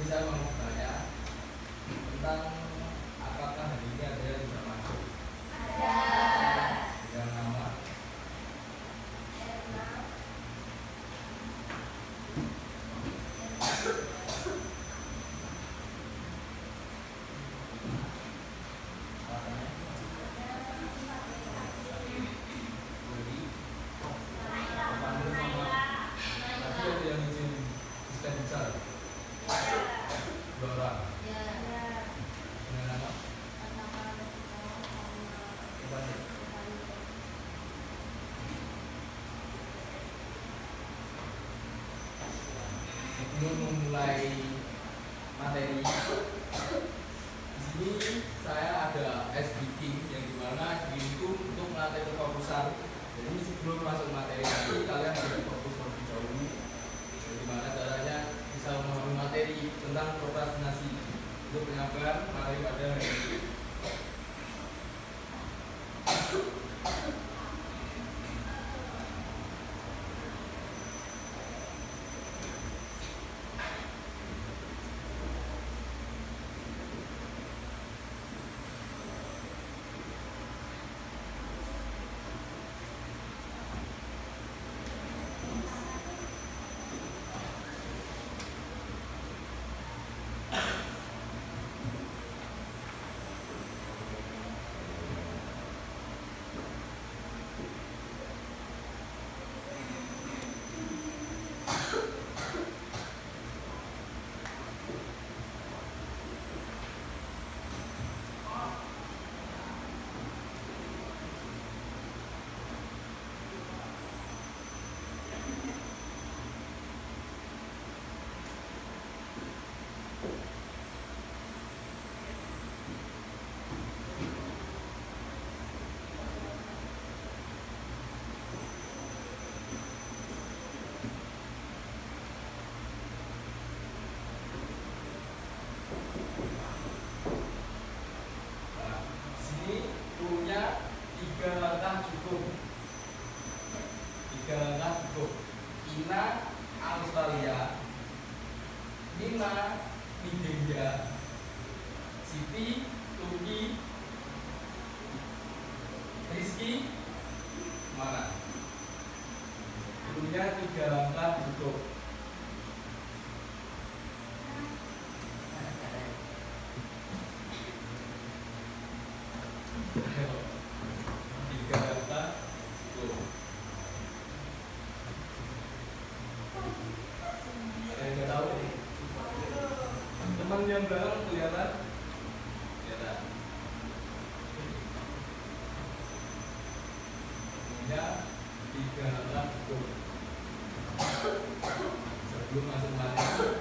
saya mau bertanya tentang apakah hari ini ada yang tidak masuk? Ada. Yang nama? Sebelum memulai materi, di sini saya ada ice breaking yang dimana itu untuk melatih kefokusan. Jadi sebelum masuk materi nanti kalian harus fokus lebih jauh. Dimana caranya bisa memahami materi tentang prokrastinasi untuk penyampaian materi pada hari ini. Ina, Australia, Nina, Nigeria, Siti, Turki, Rizky, mana? Punya 3 langkah cukup. Teman yang belakang kelihatan? Kelihatan. Ya, 3 langkah cukup. Sebelum masuk materi,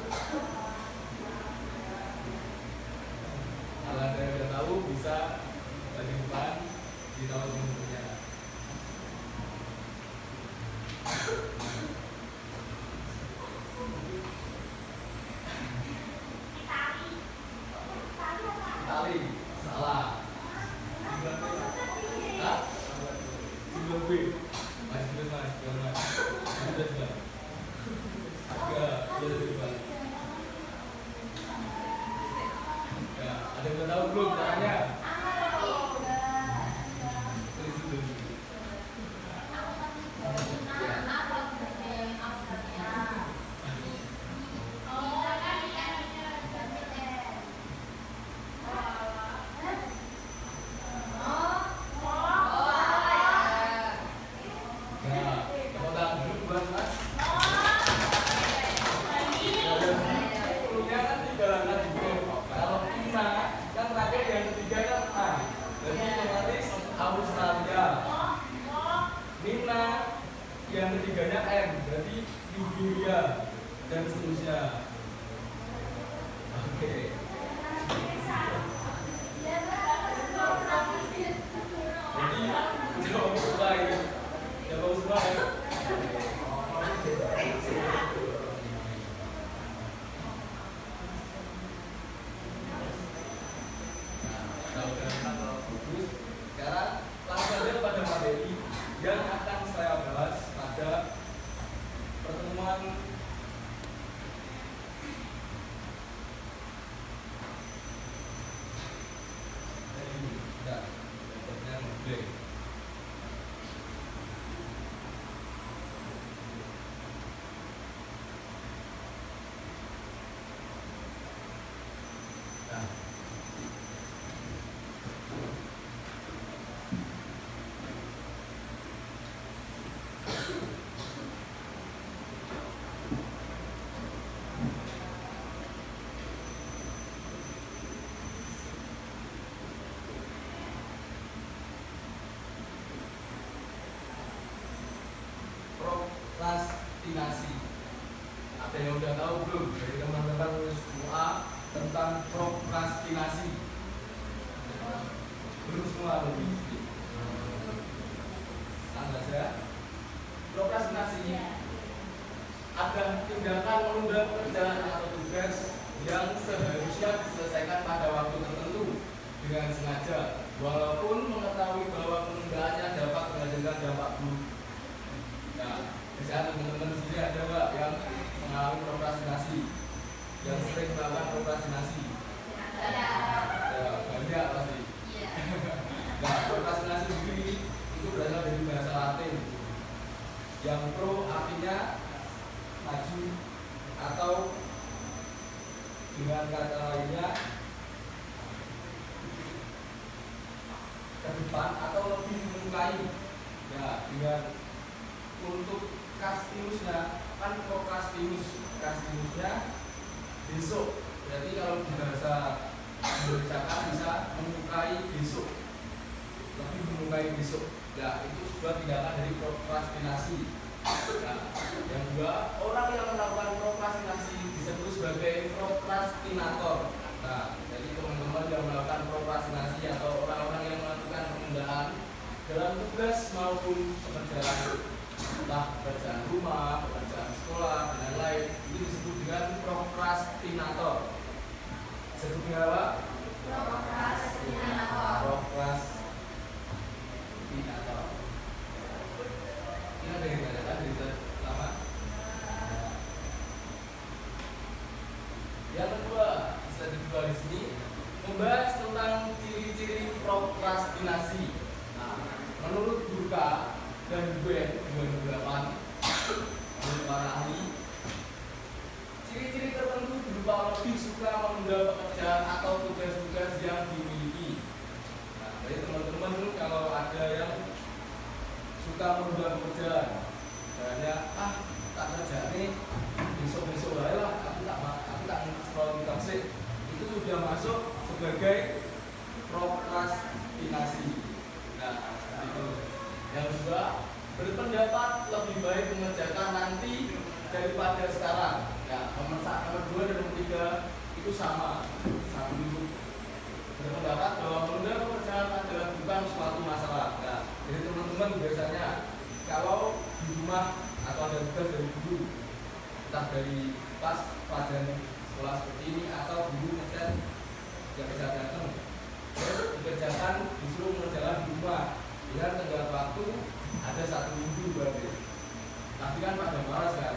kalau ada yang tidak tahu bisa bagi depan di tahun sebelumnya. Itali, salah. Hah? 9B. Masih belum mas, belum mas. Sudah sudah. Enggak, sudah sudah. Ya, ada yang tahu belum caranya? Tulis dulu. Australia, Nina, yang ketiganya M, berarti Nigeria dan seterusnya. Oke. Jadi jawab semua ini, jawab semua ya. Sekarang langsung saja pada materi yang akan saya bahas pada pertemuan prokrastinasi. Ada yang udah tahu belum dari teman-teman semua tentang prokrastinasi? Belum semua lebih. Anda saja. Prokrastinasi ada tindakan menunda pekerjaan atau tugas yang seharusnya diselesaikan pada waktu tertentu dengan sengaja, walaupun mengetahui bahwa penundaannya dapat menghasilkan dampak buruk. Nah, misalnya teman-teman di sini ada nggak yang mengalami prokrastinasi, yang sering melakukan prokrastinasi? Ada. Ya, banyak pasti. Nah, prokrastinasi sendiri itu berasal dari bahasa Latin yang pro artinya maju, atau dengan kata lainnya ke depan atau lebih menyukai. Ya, dengan untuk kastinusnya kan kastinusnya besok. Berarti kalau di bahasa Indonesia kan bisa menyukai besok, lebih menyukai besok. Ya, itu sebuah tindakan dari prokrastinasi. Nah, yang kedua, orang yang melakukan prokrastinasi disebut sebagai prokrastinator. Nah, jadi teman-teman yang melakukan prokrastinasi atau orang-orang yang melakukan penundaan dalam tugas maupun pekerjaan, entah pekerjaan rumah, pekerjaan sekolah, dan lain-lain, itu disebut dengan prokrastinator. Sebutnya apa? Prokrastinator. Ini ada yang dikatakan di lama. Yang kedua, istilah kedua di sini membahas tentang ciri-ciri prokrastinasi. Nah, menurut Burka dan Gwen 2008 menurut para ahli, ciri-ciri tertentu berupa lebih suka menunda pekerjaan atau tugas-tugas yang dimiliki. Nah, jadi teman-teman kalau ada yang suka menunda pekerjaan, caranya tak kerja nih besok lah, aku tak scroll di itu sudah masuk sebagai prokrastinasi. Nah, itu. Yang kedua, berpendapat lebih baik mengerjakan nanti daripada sekarang. Ya, nomor 2 dan nomor 3 itu sama dulu. Berpendapat bahwa menunda pekerjaan adalah bukan suatu masalah. Nah, jadi teman-teman biasanya kalau di rumah atau ada tugas dari guru, entah dari pas pelajaran sekolah seperti ini atau guru ngecat yang bisa datang, terus dikerjakan disuruh mengerjakan di rumah dengan tenggat waktu ada 1 minggu berarti. Tapi kan pada malas kan,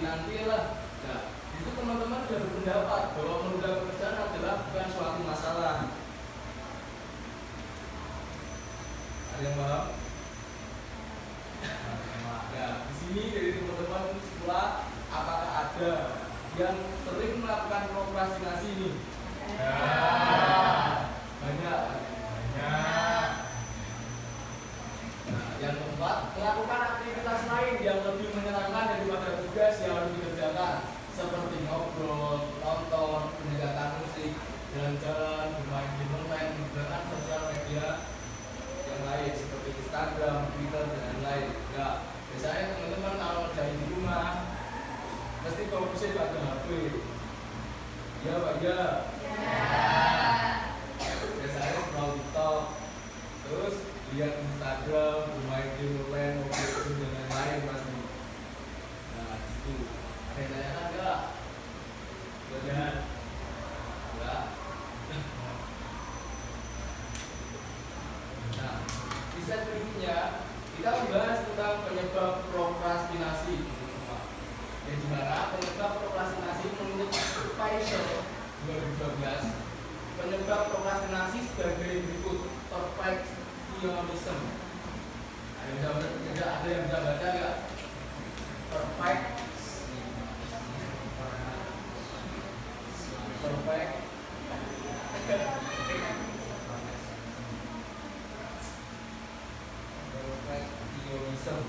nanti lah. Nah, itu teman-teman sudah berpendapat bahwa menunda pekerjaan adalah bukan suatu masalah. Ada yang paham? Nah, di sini dari teman-teman sekolah, apakah ada yang sering melakukan prokrastinasi ini? Banyak. Nah, yang keempat, melakukan aktivitas lain yang lebih menyenangkan daripada tugas yang harus dikerjakan, seperti ngobrol, nonton, mendengarkan musik, jalan-jalan, bermain game online, menggunakan sosial media yang lain seperti Instagram, Twitter, dan lain-lain. Nah, biasanya teman-teman kalau ngerjain di rumah pasti fokusnya pada HP. Ya Pak, ya. Biasanya scroll TikTok, terus lihat Instagram, bermain game online, ngobrol dan lain-lain pasti. Nah, itu. Ada yang tanyakan nggak? Ya. Enggak. Nah, di set berikutnya kita membahas tentang penyebab prokrastinasi. Yang dimana penyebab prokrastinasi menurut Paisel 2012, penyebab prokrastinasi sebagai berikut: perfectionism. Ada yang bisa baca nggak? Perfect perfectionism.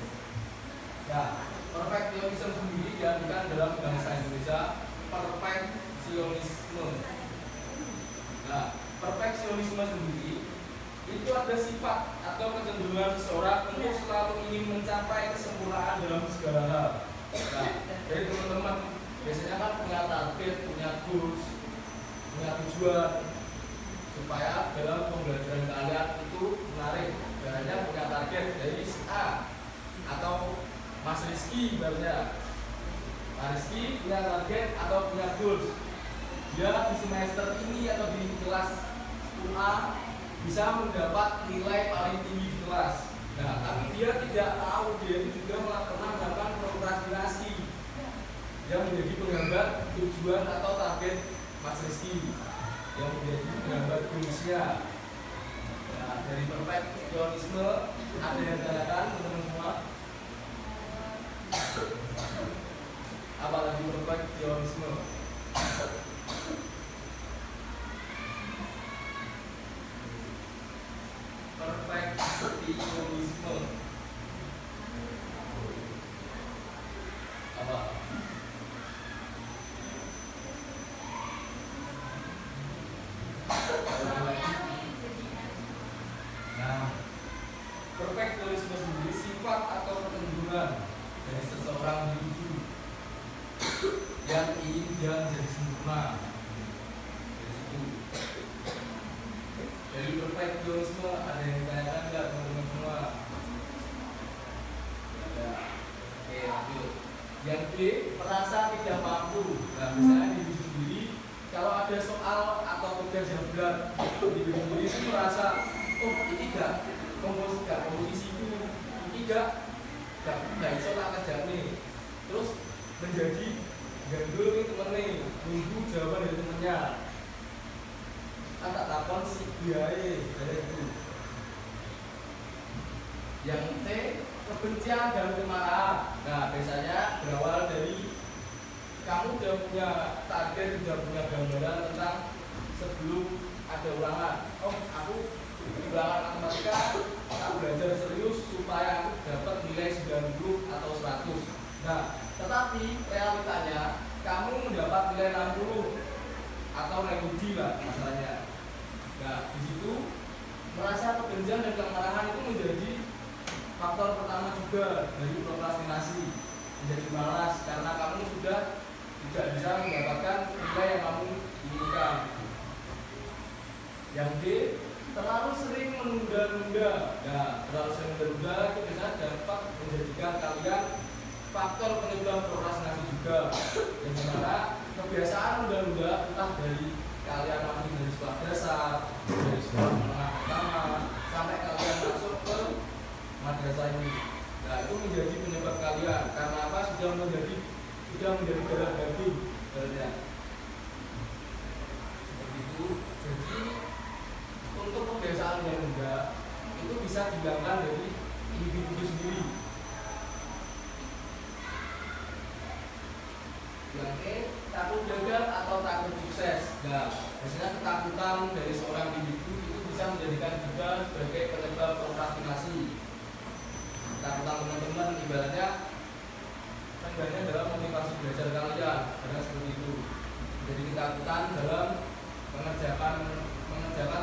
Nah, perfectionism sendiri diartikan dalam bahasa Indonesia perfeksionisme. Nah, perfeksionisme sendiri itu ada sifat atau kecenderungan seseorang untuk selalu ingin mencapai kesempurnaan dalam segala hal. Nah, jadi teman-teman biasanya kan punya target, punya goals, punya tujuan supaya dalam pembelajaran kalian itu menarik. Biasanya punya target dari si A atau Mas Rizky ibaratnya. Mas Rizky punya target atau punya goals. Dia di semester ini atau di kelas A bisa mendapat nilai paling tinggi di kelas. Nah, tapi dia tidak tahu dia itu juga pernah melakukan prokrastinasi yang menjadi penghambat tujuan atau target Mas Rizky, yang menjadi penghambat goalsnya. Nah, dari perfeksionisme ada yang katakan teman-teman semua. Apalagi perfeksionisme. Perfeksionisme apa? Nah, perfeksionisme sendiri sifat atau kecenderungan dari seseorang individu yang ingin dia menjadi sempurna. Dari perfeksionisme ada yang ditanyakan nggak teman-teman semua? Ya. Oke, lanjut. Yang B, merasa tidak mampu. Nah, misalnya diri sendiri kalau ada soal atau tugas yang berat, diri sendiri itu merasa, oh ini nggak komposisiku, ini nggak bisa tak kerja nih. Terus menjadi gandul nih temen nih, nunggu jawaban dari temennya. Tak takon si biaya dari itu. Yang C, kebencian dan kemarahan. Nah, biasanya berawal dari kamu udah punya target, udah punya gambaran tentang sebelum ada ulangan. Oh, aku di ulangan matematika tak belajar serius supaya aku dapat nilai 90 atau 100. Nah, tetapi realitanya kamu mendapat nilai 60 atau naik uji lah masalahnya. Nah, di situ merasa kebencian dan kemarahan itu menjadi faktor pertama juga dari prokrastinasi, menjadi malas karena kamu sudah tidak bisa mendapatkan nilai yang kamu inginkan. Yang D, terlalu sering menunda-nunda. Nah, terlalu sering menunda itu bisa dapat menjadikan kalian faktor penyebab prokrastinasi juga. Yang mana kebiasaan menunda-nunda entah dari kalian masih dari sekolah dasar, dari sekolah menengah pertama, sampai kalian masuk ke madrasah ini. Nah, itu menjadi penyebab kalian karena apa? Sudah menjadi darah daging sebenarnya. Seperti itu. Jadi untuk kebiasaan yang enggak itu bisa dihilangkan dari individu sendiri. Yang E, takut gagal atau takut sukses. Nah, biasanya ketakutan dari seorang individu itu bisa menjadikan juga sebagai penyebab prokrastinasi. Ketakutan teman-teman ibaratnya sebenarnya dalam motivasi belajar kalian, karena seperti itu. Jadi ketakutan dalam mengerjakan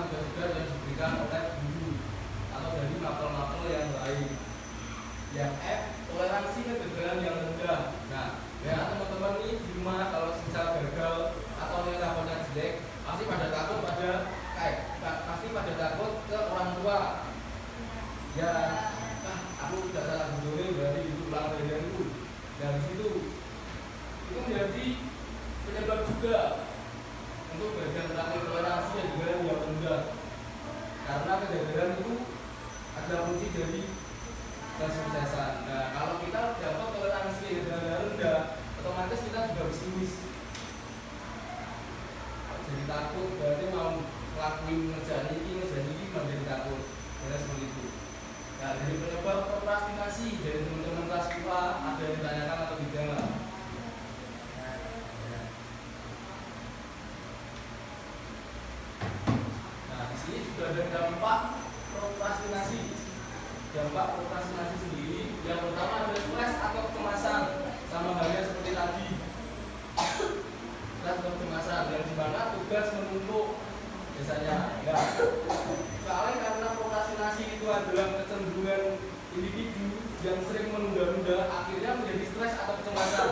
tugas-tugas yang diberikan oleh guru atau dari mapel-mapel yang lain. Yang F, toleransi kegagalan yang rendah. Nah, ya teman-teman ini di rumah kalau misal gagal atau nilai rapotnya jelek, pasti pada takut ke orang tua. Ya, aku tidak salah guru berarti itu ulang dari itu. Dari situ itu menjadi penyebab juga untuk bagian terakhir toleransi dan juga yang rendah, karena kegagalan itu adalah kunci dari kesuksesan. Nah, kalau kita dapat toleransi yang rendah, otomatis kita juga pesimis. Jadi takut berarti mau ngelakuin ngerjain ini menjadi takut. Karena seperti itu. Nah, dari penyebab prokrastinasi dari teman-teman kelas IPA ada yang ditanyakan atau tidak? Nah, di sini sudah ada dampak prokrastinasi. Dampak prokrastinasi sendiri yang pertama ada stres atau kecemasan, sama halnya seperti tadi. Stres atau kecemasan yang dimana tugas menumpuk biasanya. Ya, soalnya karena prokrastinasi itu adalah kecenderungan individu yang sering menunda-nunda, akhirnya stres atau kecemasan.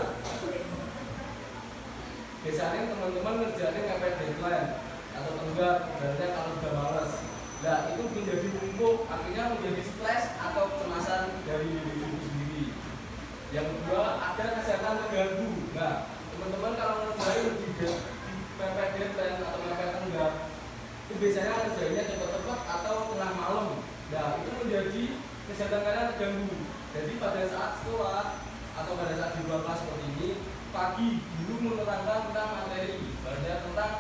Biasanya teman-teman ngerjain mepet deadline atau tenggat, berarti kalau udah males. Nah, itu menjadi numpuk, akhirnya menjadi stres atau kecemasan dari diri sendiri. Yang kedua, ada kesehatan terganggu. Nah, teman-teman kalau ngerjain di mepet deadline atau mepet tenggat, itu biasanya ngerjainnya cepat-cepat atau tengah malam. Nah, itu menjadi kesehatan kalian terganggu. Jadi pada saat sekolah atau pada saat di luar kelas seperti ini, pagi guru menerangkan tentang materi, banyak tentang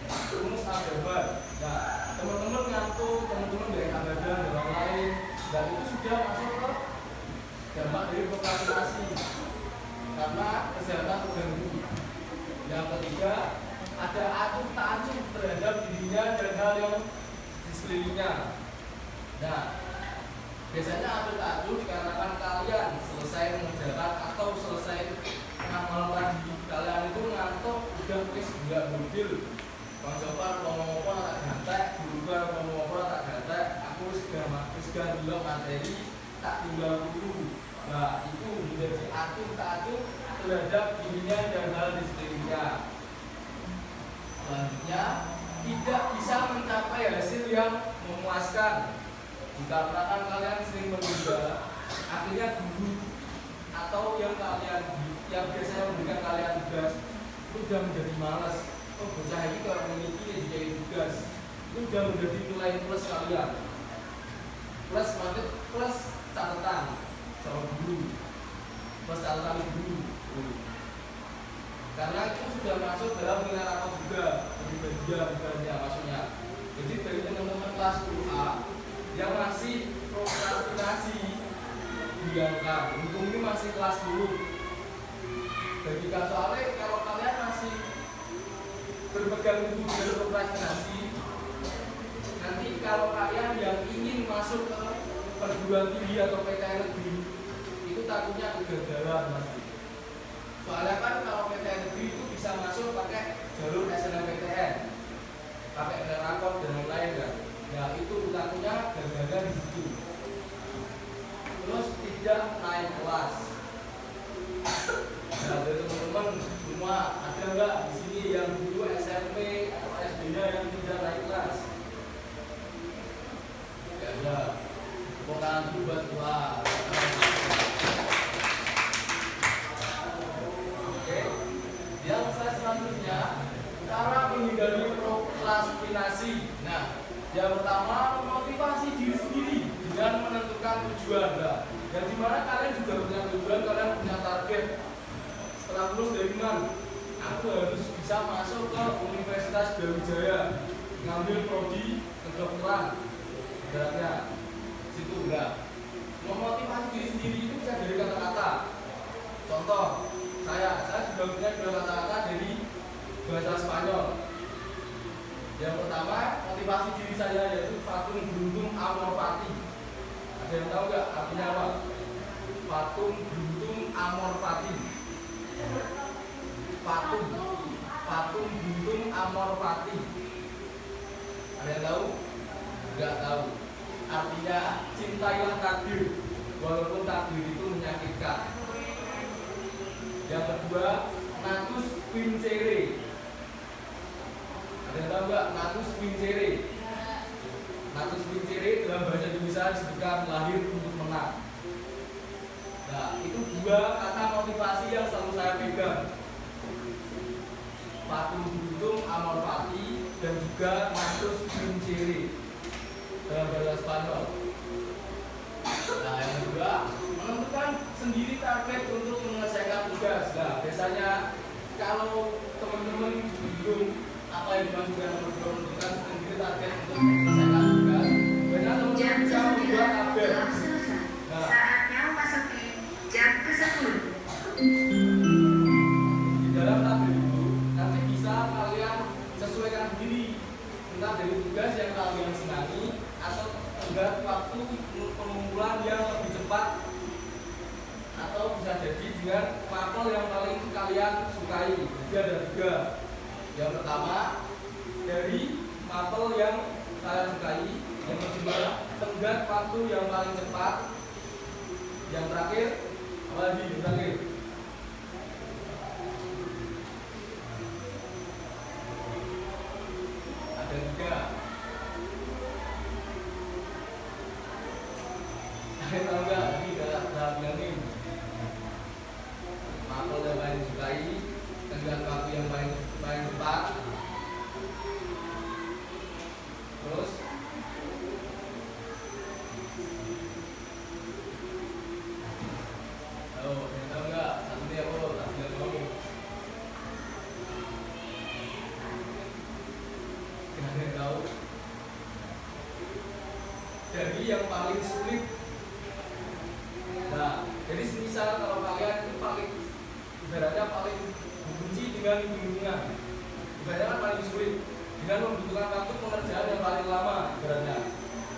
rumus aljabar. Nah, teman-teman ngantuk, teman-teman dari badan dan lain-lain, dan itu sudah masuk ke dampak dari prokrastinasi karena kesehatan terganggu. Yang ketiga, ada acuh tak acuh terhadap dirinya dan hal yang di sekelilingnya. Nah, biasanya acuh tak acuh dikarenakan kalian selesai mengerjakan atau selesai ngamal tadi, kalian itu ngantuk, udah wis nggak mobil. Bang Jopar ngomong apa tak gantek, guru ngomong apa tak gantek, aku sudah bilang materi tak tinggal dulu. Nah, itu menjadi acuh tak acuh terhadap dirinya dan hal di sekelilingnya. Selanjutnya, tidak bisa mencapai hasil yang memuaskan. Jika pernah kalian sering menunda, akhirnya guru atau yang biasanya memberikan kalian tugas itu sudah menjadi malas. Oh, bocah ini kalau memiliki jadi tugas itu sudah menjadi nilai plus kalian. Plus catatan sama guru, plus catatan guru. Karena itu sudah masuk dalam nilai rapor juga, lebih bagian maksudnya. Jadi bagi teman-teman kelas 2A yang masih prokrastinasi diangkat, untung ini masih kelas 10. Bagi soalnya kalau kalian masih berpegang teguh dengan prokrastinasi, nanti kalau kalian yang ingin masuk ke perguruan tinggi atau PTN negeri, itu takutnya kegagalan pasti. Soalnya kan kalau PTN negeri itu bisa masuk pakai jalur SNMPTN, pakai rapor dan lain-lain kan. Nah, itu takutnya gagal di situ. Terus tidak naik kelas. Nah, dari teman-teman semua ada nggak di sini yang dulu SMP atau SD-nya yang tidak naik kelas? Ya ada. Bukan buat kelas. Oke. Yang selanjutnya, cara menghindari prokrastinasi. Nah, yang pertama, motivasi diri sendiri dengan menentukan tujuan. Nah, dan dimana kalian juga punya tujuan, kalian punya target. Setelah lulus dari mana? Aku harus bisa masuk ke Universitas Brawijaya, ngambil prodi kedokteran. Ibaratnya, situ enggak. Memotivasi diri sendiri itu bisa dari kata-kata. Contoh, saya juga punya dua kata-kata dari bahasa Spanyol. Yang pertama, motivasi diri saya yaitu fatum beruntung amor fati. Ada yang tahu nggak artinya apa? Fatum beruntung amor fati. Fatum beruntung amor fati. Ada yang tahu? Nggak tahu. Artinya cintailah takdir, walaupun takdir itu menyakitkan. Yang kedua, natus vincere. Ada yang tahu nggak natus vincere? Natus vincere dalam bahasa Indonesia disebutkan lahir untuk menang. Nah, itu dua kata motivasi yang selalu saya pegang. Fatum beruntung amor fati dan juga natus vincere dalam bahasa Spanyol. Nah, yang kedua, menentukan sendiri target untuk menyelesaikan tugas. Nah, biasanya kalau teman-teman bingung apa yang dimaksudkan menentukan sendiri target untuk menyelesaikan tugas, biasanya teman-teman bisa membuat tabel. Nah, saatnya memasuki jam ke-10. Di dalam tabel itu nanti bisa kalian sesuaikan sendiri entah dari tugas yang kalian senangi atau tenggat waktu pengumpulan yang lebih cepat, atau bisa jadi dengan mapel yang paling kalian sukai. Jadi ada tiga. Yang pertama dari mapel yang kalian sukai, yang kedua tenggat waktu yang paling cepat, yang terakhir apa lagi? Yang terakhir misal kalau kalian itu paling ibaratnya paling benci dengan hitung-hitungan, ibaratnya kan paling sulit dengan membutuhkan waktu pengerjaan yang paling lama, ibaratnya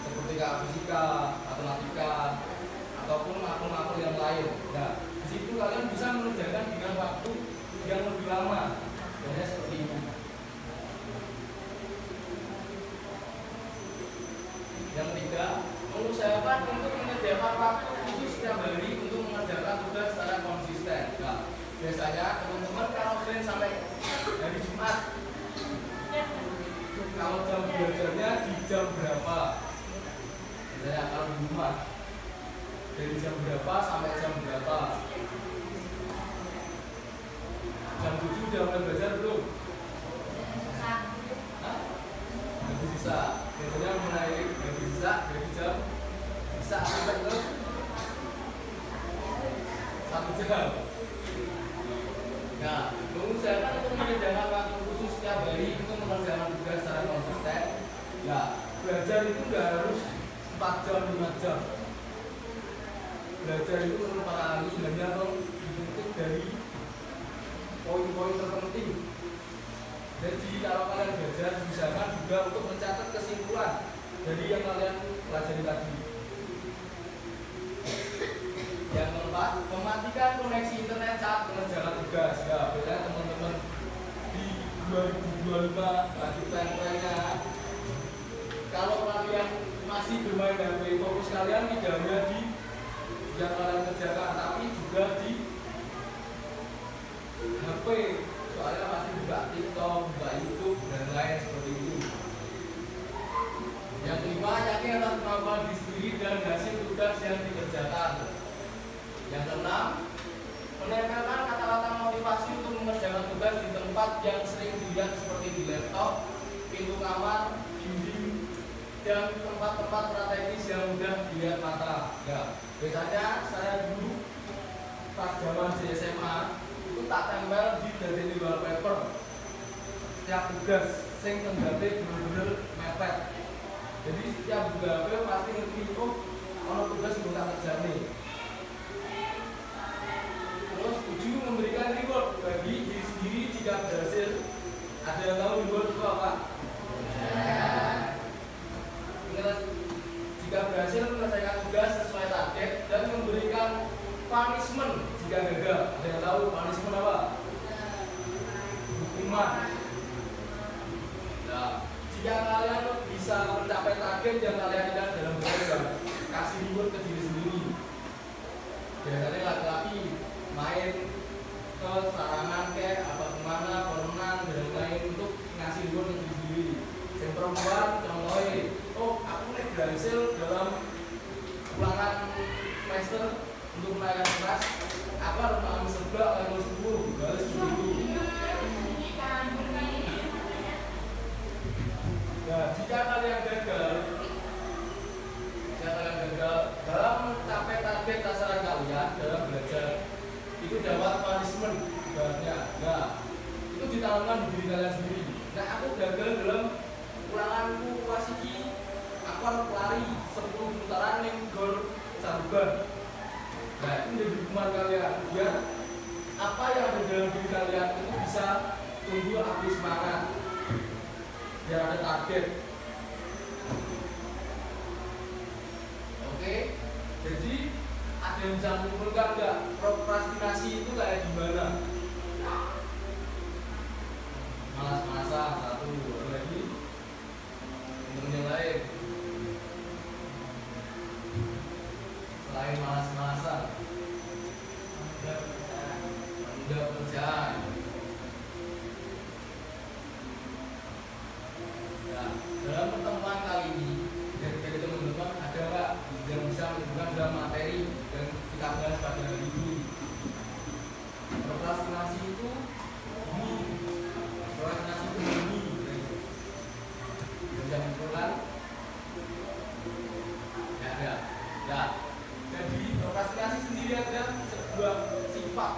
seperti fisika, matematika, ataupun makhluk-makhluk yang lain. Nah, di situ kalian bisa mengerjakan dengan waktu yang lebih lama. Contohnya seperti ini. Yang ketiga, mengusahakan untuk menyediakan waktu khusus setiap hari untuk mengerjakan tugas secara konsisten. Nah, biasanya teman-teman kalau Senin sampai hari Jumat, kalau jam belajarnya di jam berapa? Misalnya kalau di rumah dari jam berapa sampai jam berapa? Jam 7 udah mulai belajar belum? Gak bisa. Biasanya mulai gak bisa dari jam bisa sampai ke 1 jam. Nah, mengusahakan untuk menyediakan waktu khusus setiap hari untuk mengerjakan tugas secara konsisten. Ya, belajar itu nggak harus 4 jam, 5 jam. Belajar itu menurut para ahli hanya dibentuk dari poin-poin terpenting. Jadi kalau kalian belajar, usahakan juga untuk mencatat kesimpulan dari yang kalian pelajari tadi. Yang keempat, mematikan koneksi internet saat mengerjakan tugas. Ya, biasanya teman-teman di 2025 lagi tren-trennya. Kalau kalian masih bermain HP, fokus kalian tidak hanya di yang kalian kerjakan, tapi juga di HP. Soalnya masih buka TikTok, buka YouTube, dan lain seperti itu. Yang kelima, yakin atas kemampuan diri sendiri dan hasil tugas yang dikerjakan. Yang keenam, menempelkan kata-kata motivasi untuk mengerjakan tugas di tempat yang sering dilihat seperti di laptop, pintu kamar, dinding, dan tempat-tempat strategis yang mudah dilihat mata. Ya, biasanya saya dulu pas zaman di SMA itu tak tempel di dari wallpaper setiap tugas sing tenggate bener-bener mepet. Jadi setiap buka HP pasti ngerti ono tugas yang tak kerjane. Terus 7, memberikan reward bagi diri sendiri jika berhasil. Ada yang tahu reward itu apa? Jika berhasil menyelesaikan tugas sesuai target dan memberikan punishment jika gagal. Ada yang tahu punishment apa? Hukuman. Nah, jika kalian bisa mencapai target yang kalian inginkan dalam belajar, kasih reward ke diri sendiri. Biasanya laki-laki main ke sarangan kayak apa kemana, berenang dan lain untuk ngasih reward ke diri sendiri. Yang perempuan contohnya, oh aku nih berhasil dalam ulangan semester untuk menaikkan kelas, aku harus makan sebelah level 10, balas begitu. Nah, jika kalian gagal dalam mencapai target sasaran kalian dalam belajar, itu dapat punishment ibaratnya. Nah, itu ditanamkan di diri kalian sendiri. Nah, aku gagal dalam ulanganku wasiki, aku harus lari 10 putaran yang gol saruban. Nah, itu menjadi hukuman kalian biar apa yang ada dalam diri kalian itu bisa tumbuh api semangat biar ada target. Oke, jadi ada yang bisa menyimpulkan nggak prokrastinasi itu kayak gimana? Malas-malasan, satu, ada lagi temen yang lain. Selain malas-malasan, menunda pekerjaan. Nah, dalam pertemuan kali ini dari teman-teman ada nggak yang bisa menunjukkan dalam materi yang kita bahas pada hari ini? Prokrastinasi itu ini, prokrastinasi itu ini. Bisa menunjukkan? Ya ada. Ya. Jadi prokrastinasi sendiri ada sebuah sifat.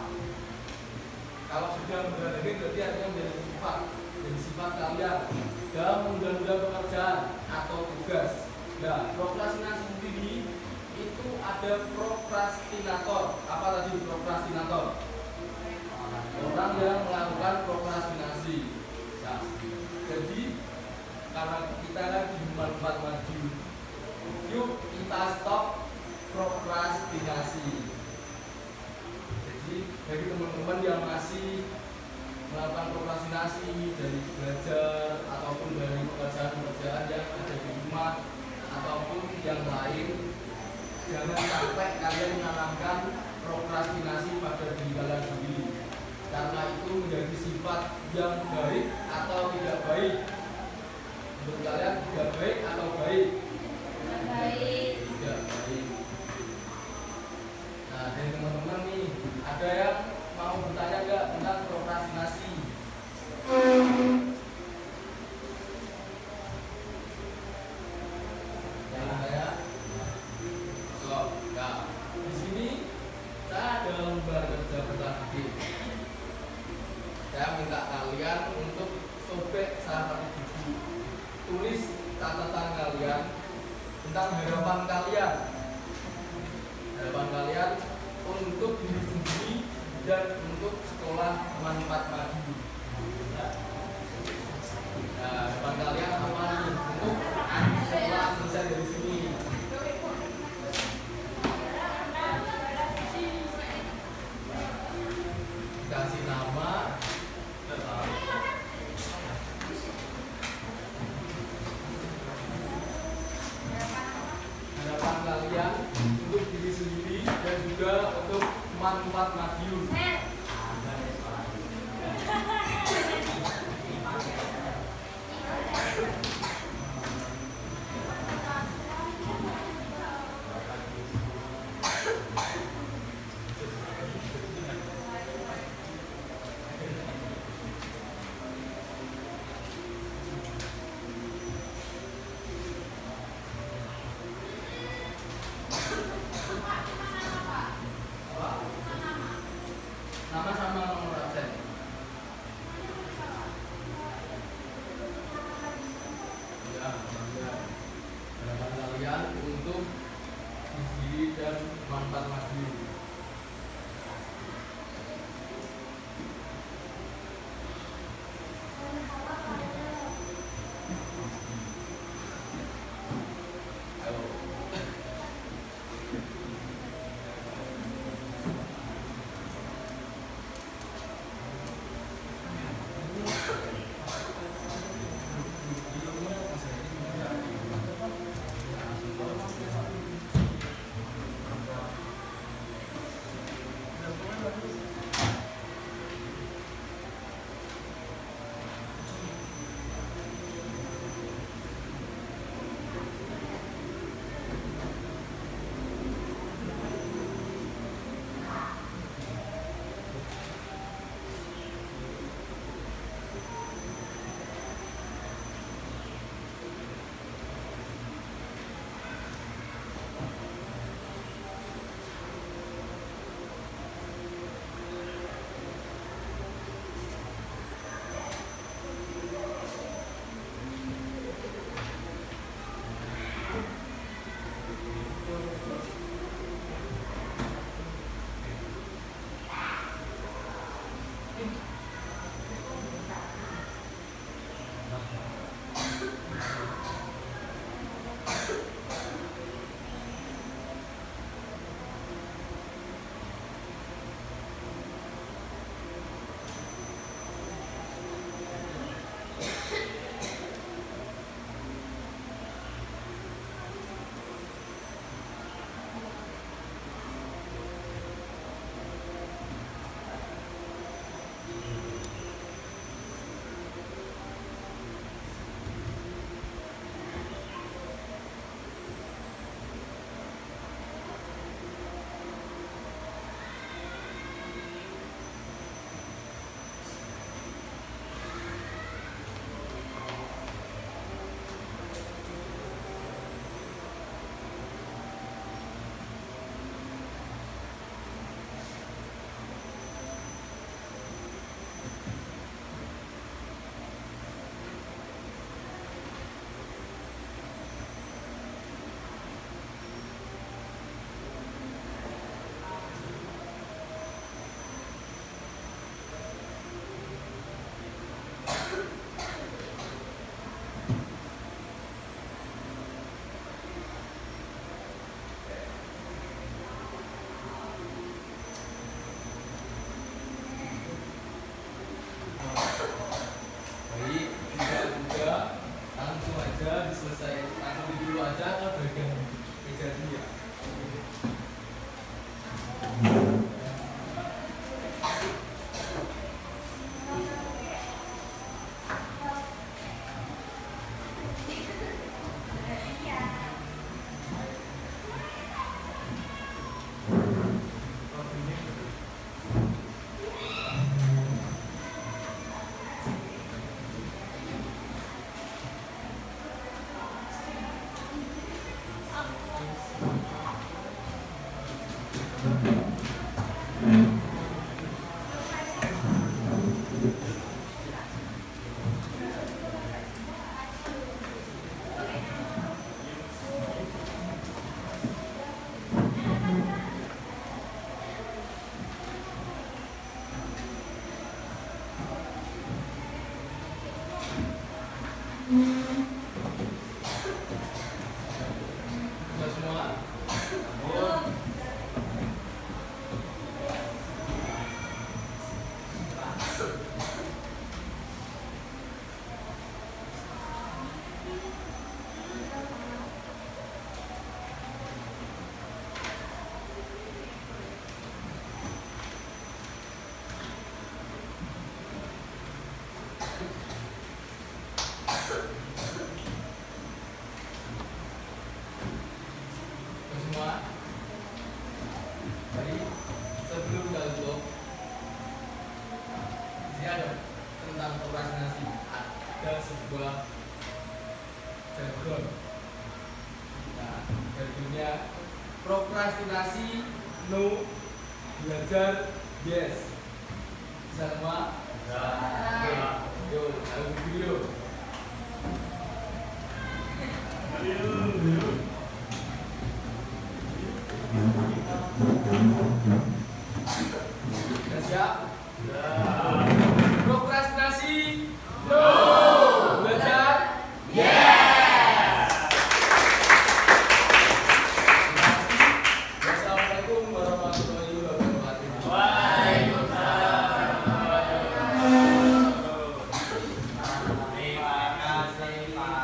Kalau sudah mengalami berarti artinya menjadi sifat. Jadi sifat kalian dalam menunda-nunda pekerjaan atau tugas. Nah, prokrastinasi sendiri itu ada prokrastinator. Apa tadi prokrastinator? Orang yang melakukan prokrastinasi. Nah, jadi karena kita kan di manfaat maju, yuk kita stop prokrastinasi. Jadi bagi teman-teman yang masih melakukan prokrastinasi dari belajar ataupun dari pekerjaan-pekerjaan yang ada di rumah ataupun yang lain, jangan sampai kalian menanamkan prokrastinasi pada diri kalian sendiri, karena itu menjadi sifat yang baik atau tidak baik. Menurut kalian tidak baik atau baik? Tidak baik. Tidak baik. Nah, dari teman-teman nih, ada yang mau bertanya nggak tentang prokrastinasi? Yang saya, so, nah, di sini saya ada lembar kerja bertahap. Saya minta kalian untuk sobek salah satu buku, tulis catatan kalian tentang harapan kalian untuk diri sendiri dan untuk sekolah manfaat maju. Nah, harapan kalian apa nih untuk sekolah selesai dari sini? Kasih nama, harapan kalian untuk diri sendiri dan juga untuk manfaat Madiun. Nama sama nomor absen. sebuah jargon. Nah, jargonnya prokrastinasi no, belajar yes. Bisa semua? Oke, yuk, aku dulu. Sudah siap? Prokrastinasi no, belajar yes. Wassalamualaikum warahmatullahi wabarakatuh. Terima kasih Pak.